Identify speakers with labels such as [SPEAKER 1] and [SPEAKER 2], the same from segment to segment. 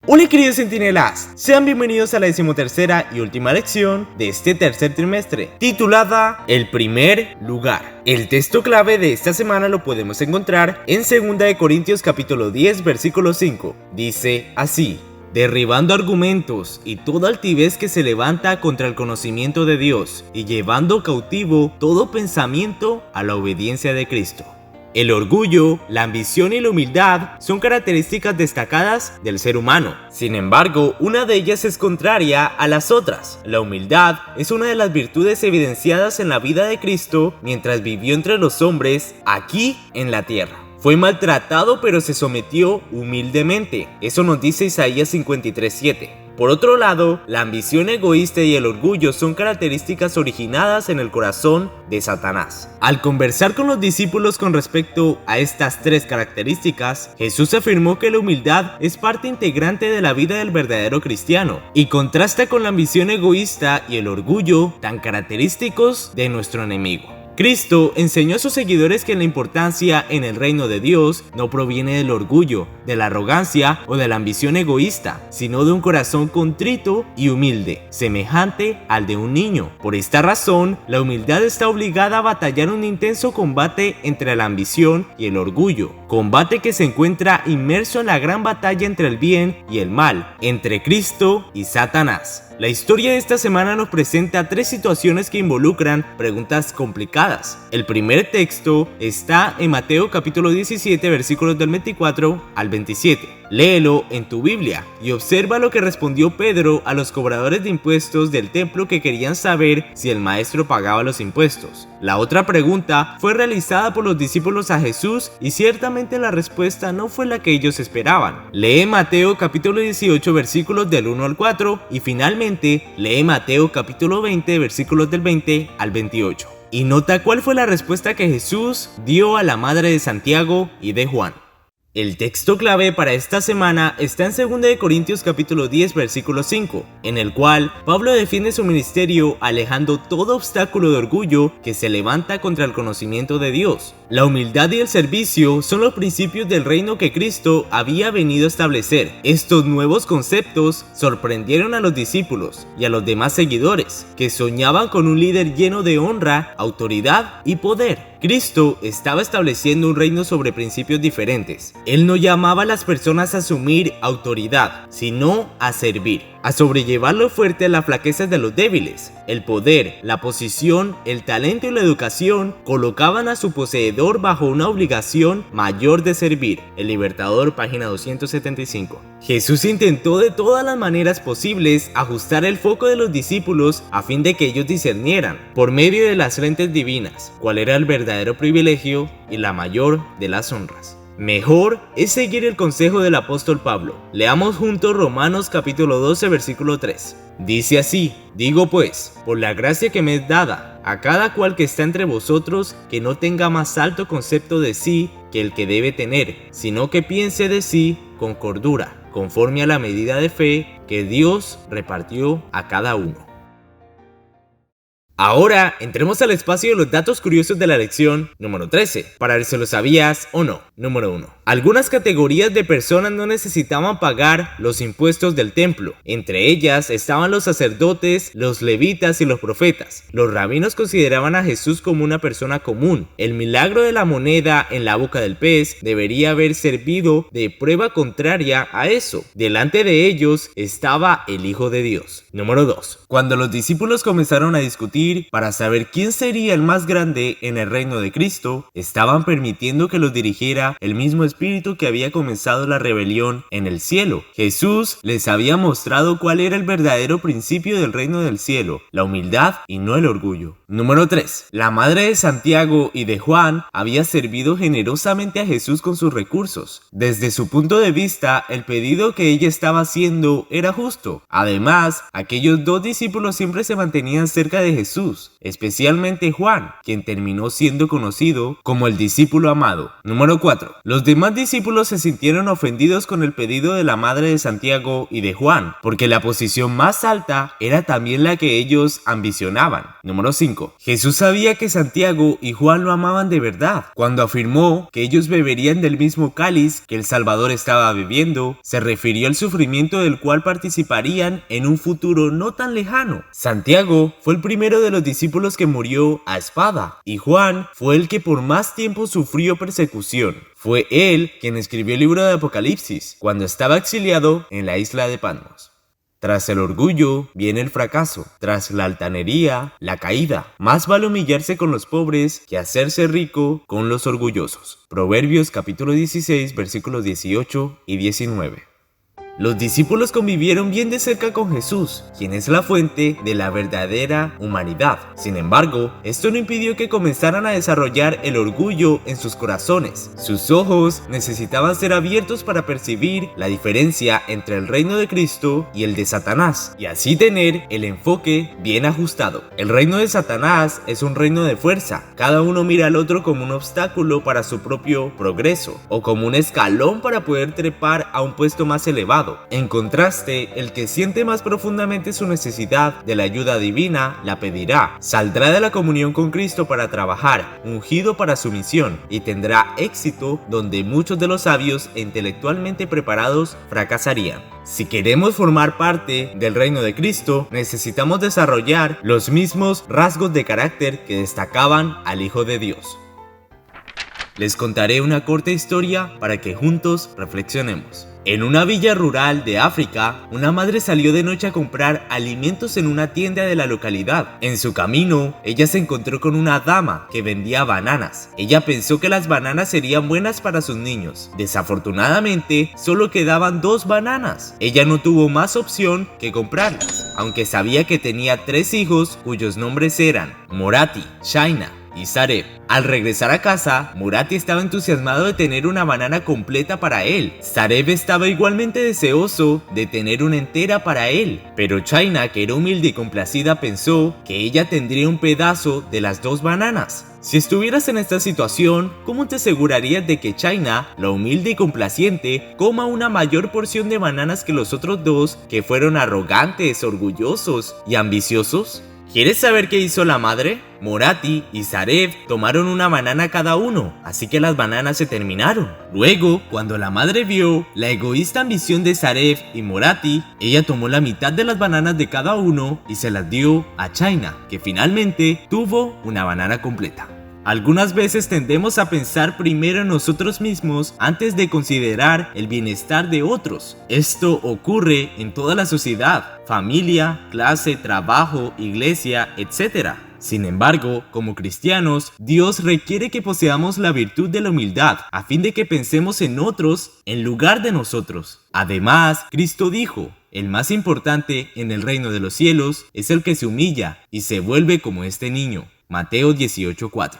[SPEAKER 1] Hola queridos centinelas, sean bienvenidos a la 13ª y última lección de este tercer trimestre, titulada El primer lugar. El texto clave de esta semana lo podemos encontrar en 2 Corintios capítulo 10 versículo 5. Dice así: derribando argumentos y toda altivez que se levanta contra el conocimiento de Dios y llevando cautivo todo pensamiento a la obediencia de Cristo. El orgullo, la ambición y la humildad son características destacadas del ser humano. Sin embargo, una de ellas es contraria a las otras. La humildad es una de las virtudes evidenciadas en la vida de Cristo mientras vivió entre los hombres aquí en la tierra. Fue maltratado pero se sometió humildemente. Eso nos dice Isaías 53:7. Por otro lado, la ambición egoísta y el orgullo son características originadas en el corazón de Satanás. Al conversar con los discípulos con respecto a estas tres características, Jesús afirmó que la humildad es parte integrante de la vida del verdadero cristiano y contrasta con la ambición egoísta y el orgullo tan característicos de nuestro enemigo. Cristo enseñó a sus seguidores que la importancia en el reino de Dios no proviene del orgullo, de la arrogancia o de la ambición egoísta, sino de un corazón contrito y humilde, semejante al de un niño. Por esta razón, la humildad está obligada a batallar un intenso combate entre la ambición y el orgullo, combate que se encuentra inmerso en la gran batalla entre el bien y el mal, entre Cristo y Satanás. La historia de esta semana nos presenta tres situaciones que involucran preguntas complicadas. El primer texto está en Mateo capítulo 17 versículos del 24 al 27. Léelo en tu Biblia y observa lo que respondió Pedro a los cobradores de impuestos del templo que querían saber si el maestro pagaba los impuestos. La otra pregunta fue realizada por los discípulos a Jesús y ciertamente la respuesta no fue la que ellos esperaban. Lee Mateo capítulo 18 versículos del 1 al 4 y finalmente lee Mateo capítulo 20 versículos del 20 al 28. Y nota cuál fue la respuesta que Jesús dio a la madre de Santiago y de Juan. El texto clave para esta semana está en 2 Corintios capítulo 10 versículo 5, en el cual Pablo defiende su ministerio alejando todo obstáculo de orgullo que se levanta contra el conocimiento de Dios. La humildad y el servicio son los principios del reino que Cristo había venido a establecer. Estos nuevos conceptos sorprendieron a los discípulos y a los demás seguidores, que soñaban con un líder lleno de honra, autoridad y poder. Cristo estaba estableciendo un reino sobre principios diferentes. Él no llamaba a las personas a asumir autoridad, sino a servir, a sobrellevar lo fuerte a las flaquezas de los débiles. El poder, la posición, el talento y la educación colocaban a su poseedor bajo una obligación mayor de servir. El Libertador, página 275. Jesús intentó de todas las maneras posibles ajustar el foco de los discípulos a fin de que ellos discernieran, por medio de las lentes divinas, cuál era el verdadero privilegio y la mayor de las honras. Mejor es seguir el consejo del apóstol Pablo. Leamos juntos Romanos capítulo 12 versículo 3. Dice así: digo pues, por la gracia que me es dada, a cada cual que está entre vosotros, que no tenga más alto concepto de sí que el que debe tener, sino que piense de sí con cordura, conforme a la medida de fe que Dios repartió a cada uno. Ahora entremos al espacio de los datos curiosos de la lección número 13, para ver si lo sabías o no. Número 1. Algunas categorías de personas no necesitaban pagar los impuestos del templo. Entre ellas estaban los sacerdotes, los levitas y los profetas. Los rabinos consideraban a Jesús como una persona común. El milagro de la moneda en la boca del pez debería haber servido de prueba contraria a eso. Delante de ellos estaba el Hijo de Dios. Número 2. Cuando los discípulos comenzaron a discutir para saber quién sería el más grande en el reino de Cristo, estaban permitiendo que los dirigiera el mismo espíritu que había comenzado la rebelión en el cielo. Jesús les había mostrado cuál era el verdadero principio del reino del cielo, la humildad y no el orgullo. Número 3. La madre de Santiago y de Juan había servido generosamente a Jesús con sus recursos. Desde su punto de vista, el pedido que ella estaba haciendo era justo. Además, aquellos dos discípulos siempre se mantenían cerca de Jesús Jesús, especialmente Juan, quien terminó siendo conocido como el discípulo amado. Número 4. Los demás discípulos se sintieron ofendidos con el pedido de la madre de Santiago y de Juan, porque la posición más alta era también la que ellos ambicionaban. Número 5. Jesús sabía que Santiago y Juan lo amaban de verdad. Cuando afirmó que ellos beberían del mismo cáliz que el Salvador estaba bebiendo, se refirió al sufrimiento del cual participarían en un futuro no tan lejano. Santiago fue el primero de los discípulos que murió a espada, y Juan fue el que por más tiempo sufrió persecución. Fue él quien escribió el libro de Apocalipsis cuando estaba exiliado en la isla de Patmos. Tras el orgullo viene el fracaso, tras la altanería, la caída. Más vale humillarse con los pobres que hacerse rico con los orgullosos. Proverbios capítulo 16, versículos 18 y 19. Los discípulos convivieron bien de cerca con Jesús, quien es la fuente de la verdadera humanidad. Sin embargo, esto no impidió que comenzaran a desarrollar el orgullo en sus corazones. Sus ojos necesitaban ser abiertos para percibir la diferencia entre el reino de Cristo y el de Satanás, y así tener el enfoque bien ajustado. El reino de Satanás es un reino de fuerza. Cada uno mira al otro como un obstáculo para su propio progreso, o como un escalón para poder trepar a un puesto más elevado. En contraste, el que siente más profundamente su necesidad de la ayuda divina, la pedirá. Saldrá de la comunión con Cristo para trabajar, ungido para su misión, y tendrá éxito donde muchos de los sabios e intelectualmente preparados fracasarían. Si queremos formar parte del reino de Cristo, necesitamos desarrollar los mismos rasgos de carácter que destacaban al Hijo de Dios. Les contaré una corta historia para que juntos reflexionemos. En una villa rural de África, una madre salió de noche a comprar alimentos en una tienda de la localidad. En su camino, ella se encontró con una dama que vendía bananas. Ella pensó que las bananas serían buenas para sus niños. Desafortunadamente, solo quedaban 2 bananas. Ella no tuvo más opción que comprarlas, aunque sabía que tenía 3 hijos cuyos nombres eran Morati, Shaina y Sareb. Al regresar a casa, Morati estaba entusiasmado de tener una banana completa para él. Sareb estaba igualmente deseoso de tener una entera para él, pero Shaina, que era humilde y complacida, pensó que ella tendría un pedazo de las 2 bananas. Si estuvieras en esta situación, ¿cómo te asegurarías de que Shaina, la humilde y complaciente, coma una mayor porción de bananas que los otros 2 que fueron arrogantes, orgullosos y ambiciosos? ¿Quieres saber qué hizo la madre? Morati y Sareb tomaron una banana cada uno, así que las bananas se terminaron. Luego, cuando la madre vio la egoísta ambición de Sareb y Morati, ella tomó la mitad de las bananas de cada uno y se las dio a Shaina, que finalmente tuvo una banana completa. Algunas veces tendemos a pensar primero en nosotros mismos antes de considerar el bienestar de otros. Esto ocurre en toda la sociedad, familia, clase, trabajo, iglesia, etc. Sin embargo, como cristianos, Dios requiere que poseamos la virtud de la humildad, a fin de que pensemos en otros en lugar de nosotros. Además, Cristo dijo: el más importante en el reino de los cielos es el que se humilla y se vuelve como este niño. Mateo 18:4.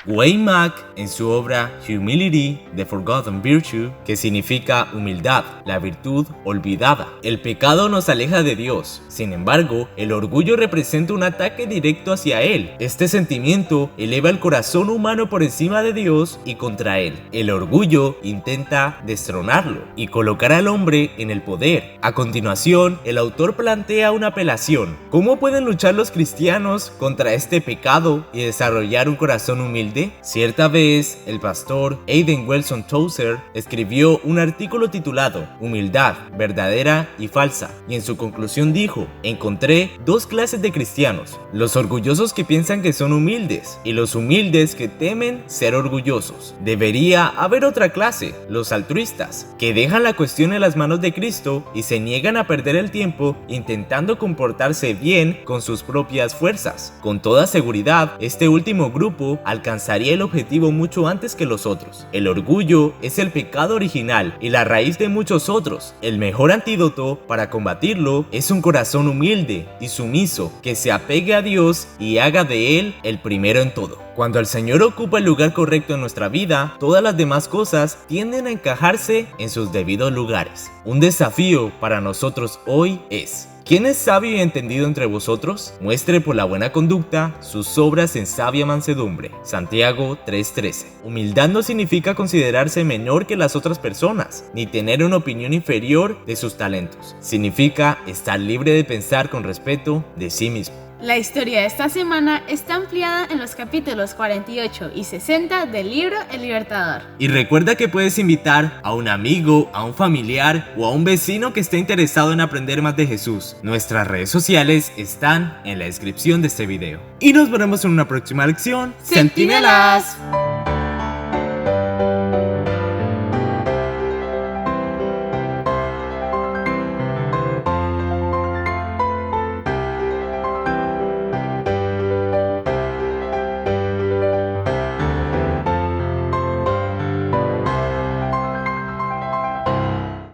[SPEAKER 1] Wayne Mack, en su obra Humility, The Forgotten Virtue, que significa humildad, la virtud olvidada. El pecado nos aleja de Dios. Sin embargo, el orgullo representa un ataque directo hacia Él. Este sentimiento eleva el corazón humano por encima de Dios y contra Él. El orgullo intenta destronarlo y colocar al hombre en el poder. A continuación, el autor plantea una apelación. ¿Cómo pueden luchar los cristianos contra este pecado y desarrollar un corazón humilde? Cierta vez, el pastor Aidan Wilson Tozer escribió un artículo titulado Humildad, verdadera y falsa, y en su conclusión dijo: encontré 2 clases de cristianos, los orgullosos que piensan que son humildes y los humildes que temen ser orgullosos. Debería haber otra clase, los altruistas, que dejan la cuestión en las manos de Cristo y se niegan a perder el tiempo intentando comportarse bien con sus propias fuerzas. Con toda seguridad, este último grupo alcanzaría el objetivo mucho antes que los otros. El orgullo es el pecado original y la raíz de muchos otros. El mejor antídoto para combatirlo es un corazón humilde y sumiso que se apegue a Dios y haga de Él el primero en todo. Cuando el Señor ocupa el lugar correcto en nuestra vida, todas las demás cosas tienden a encajarse en sus debidos lugares. Un desafío para nosotros hoy es: ¿Quién es sabio y entendido entre vosotros? Muestre por la buena conducta sus obras en sabia mansedumbre. Santiago 3:13. Humildad no significa considerarse menor que las otras personas, ni tener una opinión inferior de sus talentos. Significa estar libre de pensar con respeto de sí mismo.
[SPEAKER 2] La historia de esta semana está ampliada en los capítulos 48 y 60 del libro El Libertador.
[SPEAKER 1] Y recuerda que puedes invitar a un amigo, a un familiar o a un vecino que esté interesado en aprender más de Jesús. Nuestras redes sociales están en la descripción de este video. Y nos veremos en una próxima lección.
[SPEAKER 2] ¡Centinelas!